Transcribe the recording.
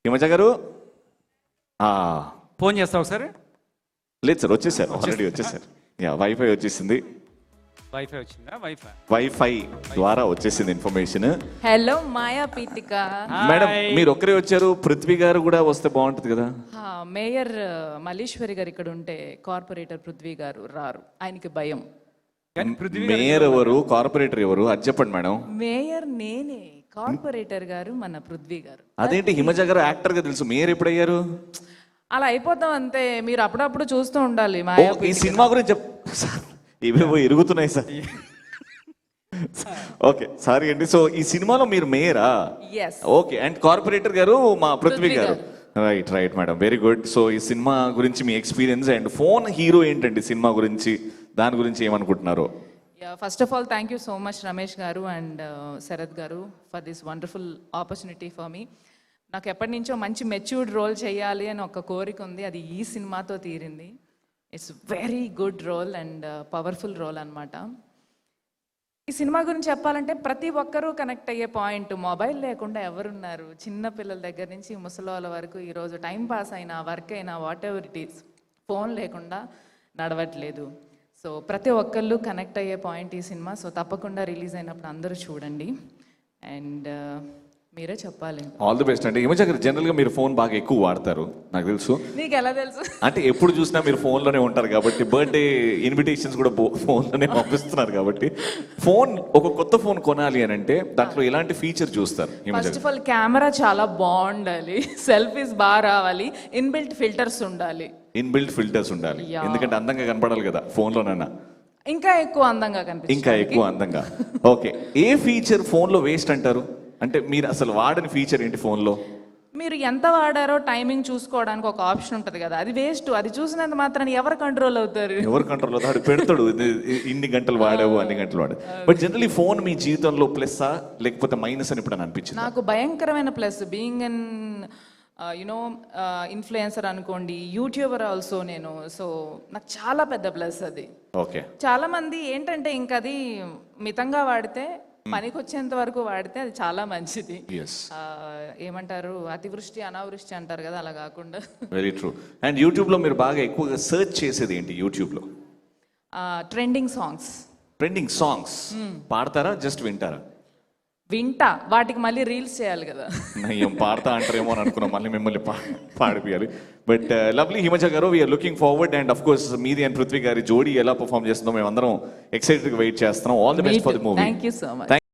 హిమజ గారు ఫోన్ చేస్తావు ఒకసారి. లేదు సార్, వచ్చేసారు, ఆల్రెడీ వచ్చేసారు. వైఫై వచ్చేసింది. వైఫై వచ్చిందా? వైఫై ద్వారా వచ్చేసింది ఇన్ఫర్మేషన్. హలో మాయా పీతిక మేడం, మీరు ఒక్కరే వచ్చారు, పృథ్వీ గారు కూడా వస్తే బాగుంటుంది కదా. మేయర్ మల్లీశ్వరి గారు ఇక్కడ ఉంటే కార్పొరేటర్ పృథ్వీ గారు రారు, ఆయనకి భయం. మేయర్ ఎవరు, కార్పొరేటర్ ఎవరు, అది చెప్పండి మేడం. మేయర్ నేనే, కార్పొరేటర్ గారు మన పృథ్వీ గారు. అదేంటి, హిమజ గారు యాక్టర్ గా తెలుసు, మేయర్ ఎప్పుడయ్యారు? అలా అయిపోతాం అంతే, మీరు అప్పుడప్పుడు చూస్తూ ఉండాలి. ఈ సినిమా గురించి ఇవేవో ఎరుగుతున్నాయి సార్. ఓకే, సారీ అండి. సో ఈ సినిమాలో మీరు మేయరా? ఓకే, అండ్ కార్పొరేటర్ గారు మా పృథ్వీ గారు. Right right madam, very good. So ఈ సినిమా గురించి మీ ఎక్స్పీరియన్స్ అండ్ ఫోన్ హీరో ఏంటండి సినిమా గురించి, దాని గురించి ఏమనుకుంటున్నారు? First of all thank you so much Ramesh గారు అండ్ శరత్ గారు for this wonderful opportunity for me. నాకు ఎప్పటి నుంచో మంచి మెచ్యూర్డ్ రోల్ చేయాలి అని ఒక కోరిక ఉంది, అది ఈ సినిమాతో తీరింది. It's very good role and powerful role అనమాట. ఈ సినిమా గురించి చెప్పాలంటే ప్రతి ఒక్కరూ కనెక్ట్ అయ్యే పాయింట్, మొబైల్ లేకుండా ఎవరున్నారు? చిన్న పిల్లల దగ్గర నుంచి ముసలోళ్ళ వరకు ఈరోజు టైం పాస్ అయినా, వర్క్ అయినా, what ever it is, phone లేకుండా నడవట్లేదు. సో ప్రతి ఒక్కళ్ళు కనెక్ట్ అయ్యే పాయింట్ ఈ సినిమా. సో తప్పకుండా రిలీజ్ అయినప్పుడు అందరూ చూడండి అండ్ మీరే చెప్పాలి. ఆల్ ది బెస్ట్ అండి. హిమజ గారు, జనరల్ గా మీరు ఫోన్ బాగా ఎక్కువ వాడతారు, నాకు తెలుసు. నీకు ఎలా తెలుసు? అంటే ఎప్పుడు చూసినా మీరు ఫోన్ లోనే ఉంటారు కాబట్టి, బర్త్డే ఇన్విటేషన్స్ కూడా ఫోన్ లోనే పంపిస్తున్నారు కాబట్టి, ఫోన్ ఒక కొత్త ఫోన్ కొనాలి అని అంటే దాంట్లో ఎలాంటి ఫీచర్ చూస్తారు? ఫస్ట్ ఆఫ్ ఆల్ కెమెరా చాలా బాగుండాలి, సెల్ఫీస్ బాగా రావాలి, ఇన్బిల్ట్ ఫిల్టర్స్ ఉండాలి. ఇన్బిల్ట్ ఫిల్టర్స్ ఉండాలి, ఎందుకంటే అందంగా కనపడాలి కదా ఫోన్ లోనైనా. ఇంకా ఎక్కువ అందంగా కనిపిస్తుంది, ఇంకా ఎక్కువ అందంగా. ఓకే, ఏ ఫీచర్ ఫోన్ లో వేస్ట్ అంటారు? అంటే మీరు అసలు వాడని ఫీచర్ ఏంటి ఫోన్ లో? మీరు ఎంత వాడారో టైమింగ్ చూసుకోవడానికి ఒక ఆప్షన్ ఉంటుంది కదా, అది వేస్ట్. అది చూసినంత మాత్రాన్ని ఎవరు కంట్రోల్ అవుతారు? ఎవరు కంట్రోల్ అవుతాడు? పెడతాడు ఇన్ని గంటలు వాడావు, అన్ని గంటలు వాడావు. బట్ జనరల్లీ ఫోన్ మీ జీవితంలో ప్లస్సా లేకపోతే మైనస్ అని ఇప్పుడు అనిపించింది? నాకు భయంకరమైన plus. Being an you know influencer అనుకోండి, యూట్యూబర్ ఆల్సో నేను. సో నాకు చాలా పెద్ద ప్లస్ అది. ఓకే, చాలా మంది ఏంటంటే ఇంకా అది మితంగా వాడితే, పనికి వచ్చేంత వరకు వాడితే అది చాలా మంచిది. ఏమంటారు, అతివృష్టి అనావృష్టి అంటారు కదా, అలా కాకుండా. Very true. అండ్ యూట్యూబ్ లో మీరు బాగా ఎక్కువగా సెర్చ్ చేసేది ఏంటి యూట్యూబ్ లో? Trending songs. ట్రెండింగ్ సాంగ్స్ పాడతారా, జస్ట్ వింటారా? వింటా, వాటికి మళ్ళీ రీల్స్ చేయాలి కదా. ఏం పాడతా అంటారేమో అని అనుకున్నాం, మళ్ళీ మిమ్మల్ని పాడిపోయాలి. బట్ లవ్లీ హిమజ గారు, we are looking forward and of course మీది అండ్ పృథ్వీ గారి జోడీ ఎలా పర్ఫామ్ చేస్తుందో మేము అందరం ఎక్సైటెడ్ గా వెయిట్ చేస్తున్నాం. All the best for the movie. Thank you so much.